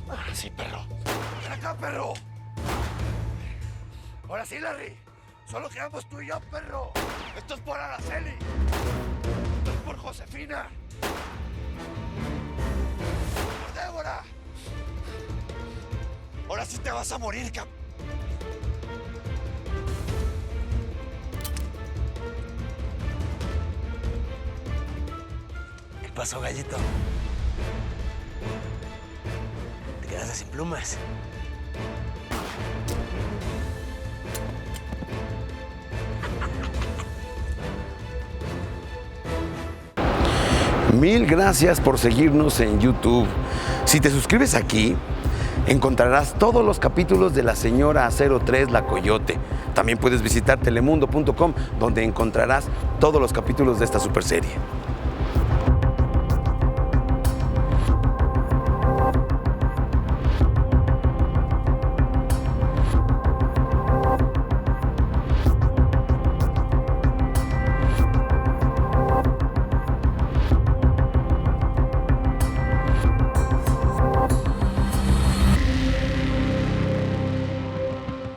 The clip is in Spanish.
Ahora sí, perro. ¡Ven acá, perro! Ahora sí, Larry. Solo quedamos tú y yo, perro. Esto es por Araceli. Esto es por Josefina. Por Débora. Ahora sí te vas a morir, ¿Qué pasó, gallito? ¿Te quedaste sin plumas? Mil gracias por seguirnos en YouTube. Si te suscribes aquí, encontrarás todos los capítulos de La Señora 03 La Coyote. También puedes visitar telemundo.com, donde encontrarás todos los capítulos de esta super serie.